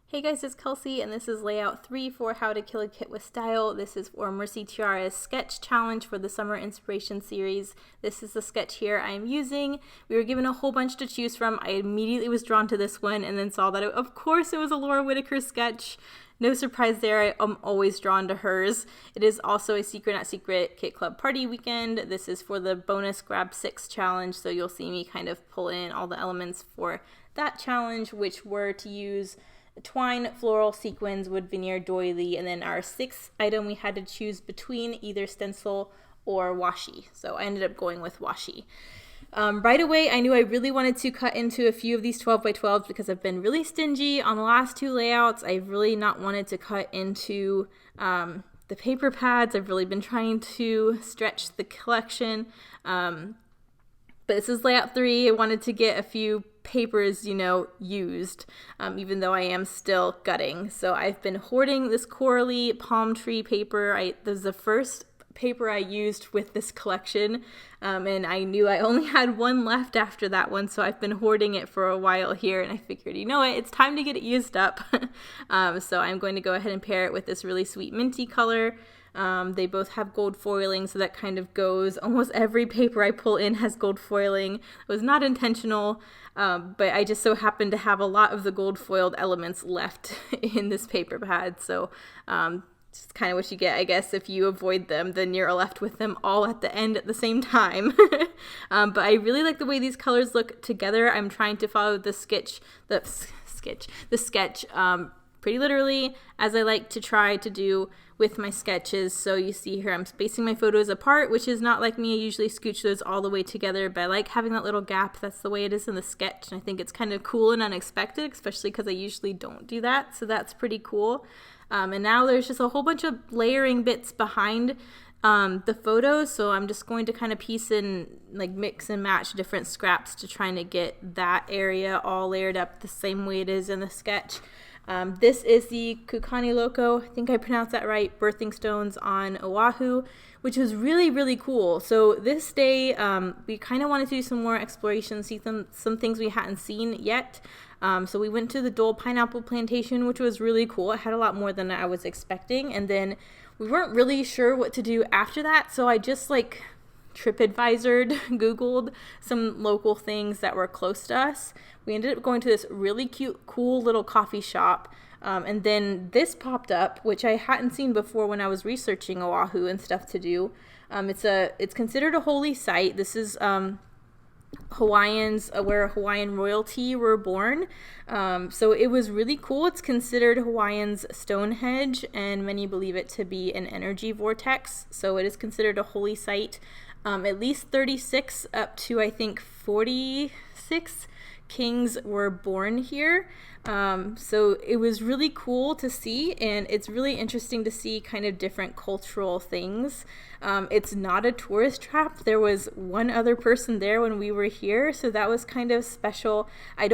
Hey guys, it's Kelsey, and this is layout 3 for How to Kill a Kit with Style. This is for Mercy Tiara's sketch challenge for the Summer Inspiration series. This is the sketch here I am using. We were given a whole bunch to choose from. I immediately was drawn to this one and then saw that, of course, it was a Laura Whitaker sketch. No surprise there, I'm always drawn to hers. It is also a Secret Not Secret Kit Club party weekend. This is for the bonus Grab 6 challenge, so you'll see me kind of pull in all the elements for that challenge, which were to use twine, floral, sequins, wood veneer, doily, and then our sixth item we had to choose between either stencil or washi. So I ended up going with washi. Right away, I knew I really wanted to cut into a few of these 12 by 12s because I've been really stingy on the last two layouts. I've really not wanted to cut into the paper pads. I've really been trying to stretch the collection. But this is layout 3. I wanted to get a few papers, used, even though I am still gutting. So I've been hoarding this corally palm tree paper. This is the first paper I used with this collection, and I knew I only had one left after that one, so I've been hoarding it for a while here, and I figured, it's time to get it used up. So I'm going to go ahead and pair it with this really sweet minty color. They both have gold foiling, so that kind of goes. Almost every paper I pull in has gold foiling. It was not intentional, but I just so happen to have a lot of the gold foiled elements left in this paper pad. So it's kind of what you get, I guess. If you avoid them, then you're left with them all at the end at the same time. But I really like the way these colors look together. I'm trying to follow the sketch pretty literally, as I like to try to do with my sketches. So you see here I'm spacing my photos apart, which is not like me. I usually scooch those all the way together, but I like having that little gap. That's the way it is in the sketch, and I think it's kind of cool and unexpected, especially because I usually don't do that, so that's pretty cool. And now there's just a whole bunch of layering bits behind the photos, so I'm just going to kind of piece in, mix and match different scraps to try to get that area all layered up the same way it is in the sketch. This is the Kukaniloko, I think I pronounced that right, birthing stones on Oahu, which was really, really cool. So this day, we kind of wanted to do some more exploration, see some things we hadn't seen yet. So we went to the Dole Pineapple Plantation, which was really cool. It had a lot more than I was expecting. And then we weren't really sure what to do after that, so I just TripAdvisored, Googled some local things that were close to us. We ended up going to this really cute, cool little coffee shop. And then this popped up, which I hadn't seen before when I was researching Oahu and stuff to do. It's considered a holy site. This is Hawaiians, where Hawaiian royalty were born. So it was really cool. It's considered Hawaiians' Stonehenge, and many believe it to be an energy vortex. So it is considered a holy site. At least 36 up to, I think, 46 kings were born here. So it was really cool to see, and it's really interesting to see kind of different cultural things. It's not a tourist trap. There was one other person there when we were here, so that was kind of special. They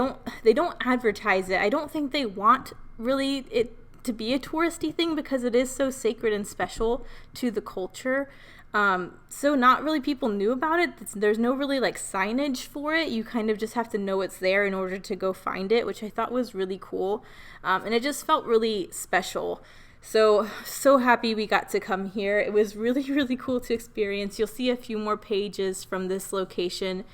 don't advertise it. I don't think they want really it to be a touristy thing because it is so sacred and special to the culture. So not really people knew about it. There's no really signage for it. You kind of just have to know it's there in order to go find it, which I thought was really cool. And it just felt really special. So happy we got to come here. It was really, really cool to experience. You'll see a few more pages from this location.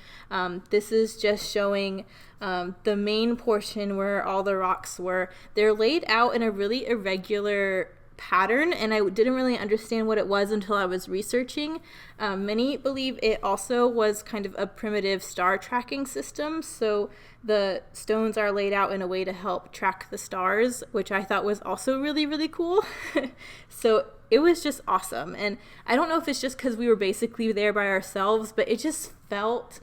This is just showing the main portion where all the rocks were. They're laid out in a really irregular pattern, and I didn't really understand what it was until I was researching. Many believe it also was kind of a primitive star tracking system, so the stones are laid out in a way to help track the stars, which I thought was also really, really cool. So it was just awesome, and I don't know if it's just because we were basically there by ourselves, but it just felt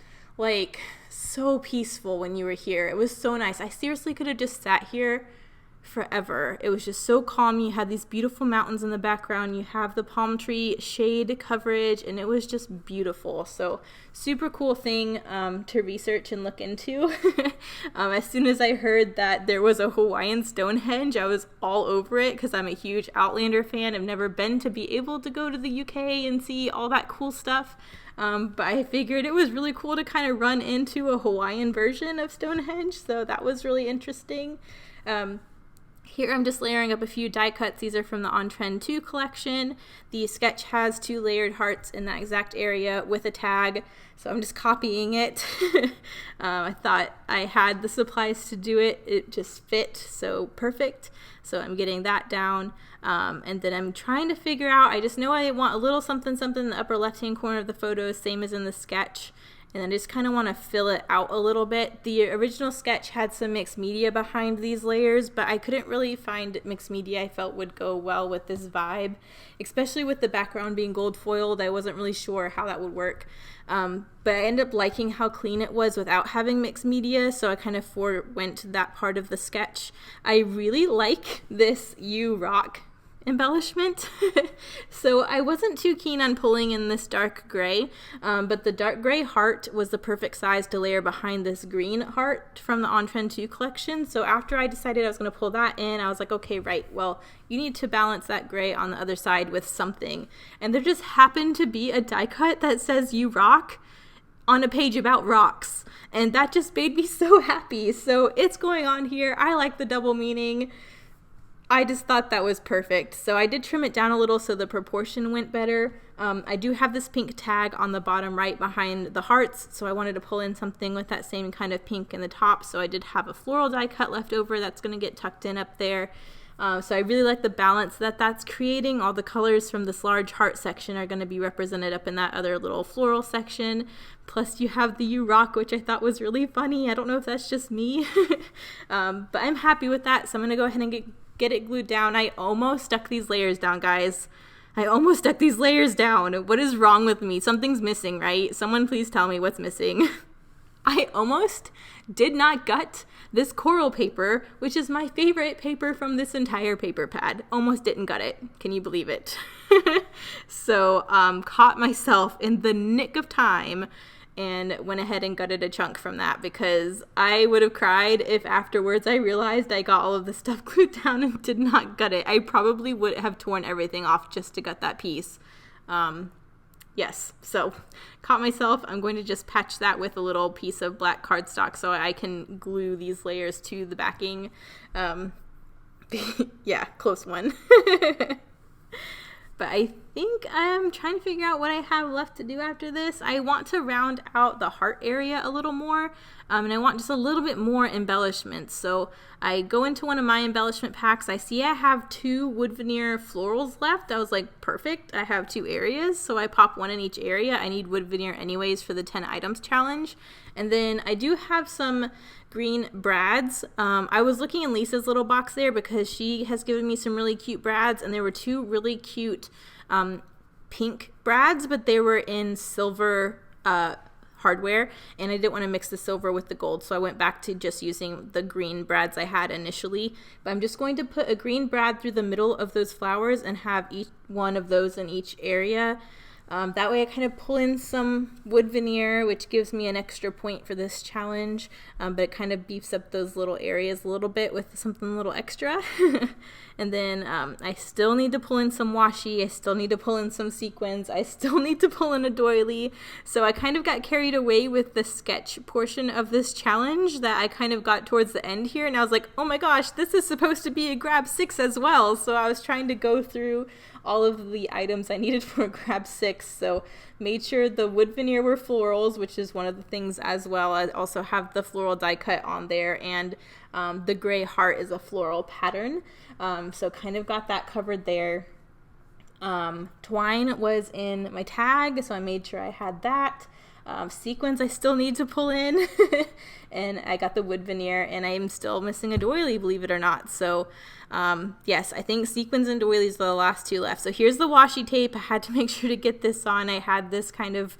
so peaceful when you were here. It was so nice. I seriously could have just sat here forever. It was just so calm. You had these beautiful mountains in the background. You have the palm tree shade coverage, and it was just beautiful. So super cool thing to research and look into. As soon as I heard that there was a Hawaiian Stonehenge, I was all over it because I'm a huge Outlander fan. I've never been to be able to go to the UK and see all that cool stuff. But I figured it was really cool to kind of run into a Hawaiian version of Stonehenge, so that was really interesting. Here I'm just layering up a few die cuts. These are from the On Trend 2 collection. The sketch has 2 layered hearts in that exact area with a tag, so I'm just copying it. I thought I had the supplies to do it. It just fit so perfect. So I'm getting that down. And then I'm trying to figure out, I just know I want a little something in the upper left-hand corner of the photo, same as in the sketch. And I just kind of want to fill it out a little bit. The original sketch had some mixed media behind these layers, but I couldn't really find mixed media I felt would go well with this vibe, especially with the background being gold foiled. I wasn't really sure how that would work. But I ended up liking how clean it was without having mixed media, so I kind of forewent that part of the sketch. I really like this You Rock embellishment. So I wasn't too keen on pulling in this dark gray, but the dark gray heart was the perfect size to layer behind this green heart from the On Trend 2 collection. So after I decided I was going to pull that in, I was like, okay, right, well, you need to balance that gray on the other side with something. And there just happened to be a die cut that says You Rock on a page about rocks, and that just made me so happy. So it's going on here. I like the double meaning. I just thought that was perfect. So I did trim it down a little so the proportion went better. I do have this pink tag on the bottom right behind the hearts, so I wanted to pull in something with that same kind of pink in the top. So I did have a floral die cut left over that's going to get tucked in up there. So I really like the balance that's creating. All the colors from this large heart section are going to be represented up in that other little floral section. Plus you have the You Rock, which I thought was really funny. I don't know if that's just me, but I'm happy with that. So I'm going to go ahead and get it glued down. I almost stuck these layers down, guys. I almost stuck these layers down. What is wrong with me? Something's missing, right? Someone please tell me what's missing. I almost did not gut this coral paper, which is my favorite paper from this entire paper pad. Almost didn't gut it. Can you believe it? So caught myself in the nick of time and went ahead and gutted a chunk from that, because I would have cried if afterwards I realized I got all of the stuff glued down and did not gut it. I probably would have torn everything off just to gut that piece. Yes, so caught myself. I'm going to just patch that with a little piece of black cardstock so I can glue these layers to the backing. Yeah, close one. But I think I'm trying to figure out what I have left to do after this. I want to round out the heart area a little more, and I want just a little bit more embellishments. So I go into one of my embellishment packs. I see I have 2 wood veneer florals left. I was like, perfect. I have 2 areas, so I pop one in each area. I need wood veneer anyways for the 10 items challenge. And then I do have some green brads. I was looking in Lisa's little box there because she has given me some really cute brads, and there were 2 really cute pink brads, but they were in silver hardware, and I didn't want to mix the silver with the gold, so I went back to just using the green brads I had initially. But I'm just going to put a green brad through the middle of those flowers and have each one of those in each area. That way I kind of pull in some wood veneer, which gives me an extra point for this challenge, but it kind of beefs up those little areas a little bit with something a little extra. And then I still need to pull in some washi, I still need to pull in some sequins, I still need to pull in a doily. So I kind of got carried away with the sketch portion of this challenge that I kind of got towards the end here, and I was like, oh my gosh, this is supposed to be a grab 6 as well. So I was trying to go through all of the items I needed for a grab 6. So made sure the wood veneer were florals, which is one of the things as well. I also have the floral die cut on there, and the gray heart is a floral pattern. So kind of got that covered there. Twine was in my tag, so I made sure I had that. Sequins I still need to pull in. And I got the wood veneer, and I'm still missing a doily, believe it or not. So yes, I think sequins and doilies are the last 2 left. So here's the washi tape. I had to make sure to get this on. I had this kind of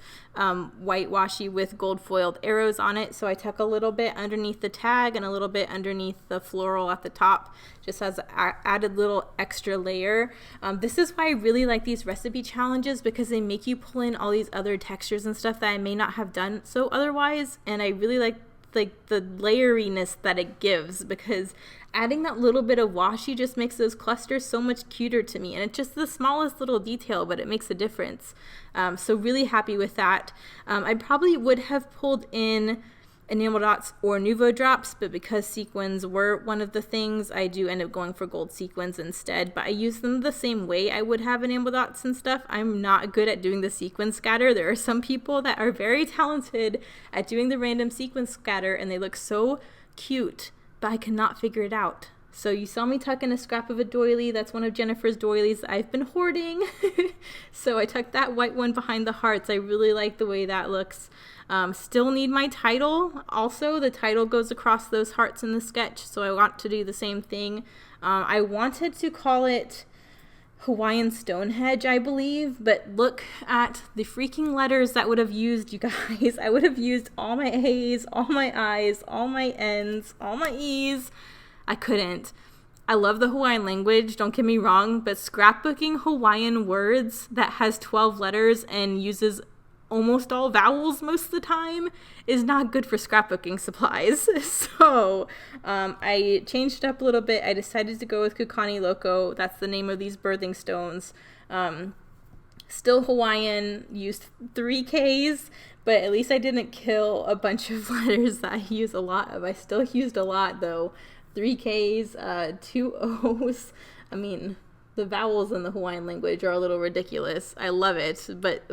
white washi with gold foiled arrows on it, so I tuck a little bit underneath the tag and a little bit underneath the floral at the top, just as an added little extra layer. This is why I really like these recipe challenges, because they make you pull in all these other textures and stuff that I may not have done so otherwise, and I really like the layeriness that it gives, because adding that little bit of washi just makes those clusters so much cuter to me, and it's just the smallest little detail, but it makes a difference. So really happy with that. I probably would have pulled in enamel dots or Nuvo drops, but because sequins were one of the things, I do end up going for gold sequins instead, but I use them the same way I would have enamel dots and stuff. I'm not good at doing the sequin scatter. There are some people that are very talented at doing the random sequin scatter and they look so cute, but I cannot figure it out. So you saw me tuck in a scrap of a doily. That's one of Jennifer's doilies I've been hoarding. So I tucked that white one behind the hearts. I really like the way that looks. Still need my title. Also, the title goes across those hearts in the sketch, so I want to do the same thing. I wanted to call it Hawaiian Stonehenge, I believe, but look at the freaking letters that would have used, you guys. I would have used all my A's, all my I's, all my N's, all my E's. I couldn't. I love the Hawaiian language, don't get me wrong, but scrapbooking Hawaiian words that has 12 letters and uses almost all vowels most of the time is not good for scrapbooking supplies. So I changed it up a little bit. I decided to go with Kukaniloko. That's the name of these birthing stones. Still Hawaiian, used 3 Ks, but at least I didn't kill a bunch of letters that I use a lot of. I still used a lot though. 3 Ks, 2 O's. I mean, the vowels in the Hawaiian language are a little ridiculous. I love it, but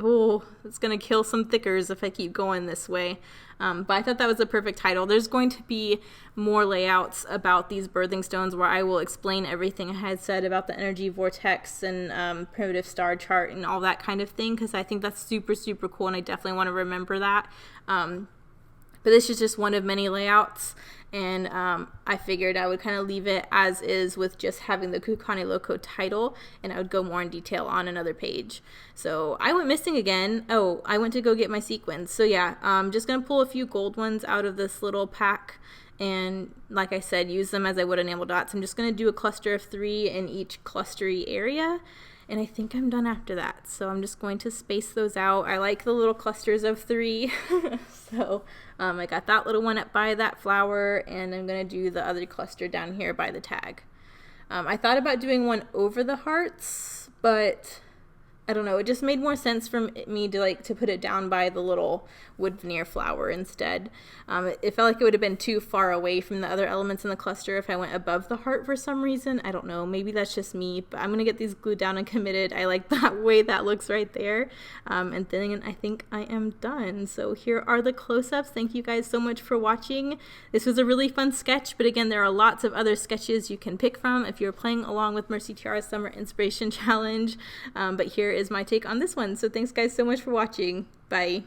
it's going to kill some thickers if I keep going this way. But I thought that was a perfect title. There's going to be more layouts about these birthing stones where I will explain everything I had said about the energy vortex and primitive star chart and all that kind of thing, because I think that's super, super cool, and I definitely want to remember that. But this is just one of many layouts, and I figured I would kind of leave it as is with just having the Kukaniloko title, and I would go more in detail on another page. So I went missing again. Oh, I went to go get my sequins. So yeah, I'm just going to pull a few gold ones out of this little pack, and like I said, use them as I would enamel dots. I'm just going to do a cluster of 3 in each clustery area. And I think I'm done after that. So I'm just going to space those out. I like the little clusters of 3. So I got that little one up by that flower, and I'm going to do the other cluster down here by the tag. I thought about doing one over the hearts, but I don't know. It just made more sense for me to put it down by the little wood veneer flower instead. It felt like it would have been too far away from the other elements in the cluster if I went above the heart for some reason. I don't know. Maybe that's just me, but I'm going to get these glued down and committed. I like that way that looks right there. And then I think I am done. So here are the close-ups. Thank you guys so much for watching. This was a really fun sketch, but again, there are lots of other sketches you can pick from if you're playing along with Mercy Tiara's Summer Inspiration Challenge. But here is my take on this one. So thanks guys so much for watching. Bye.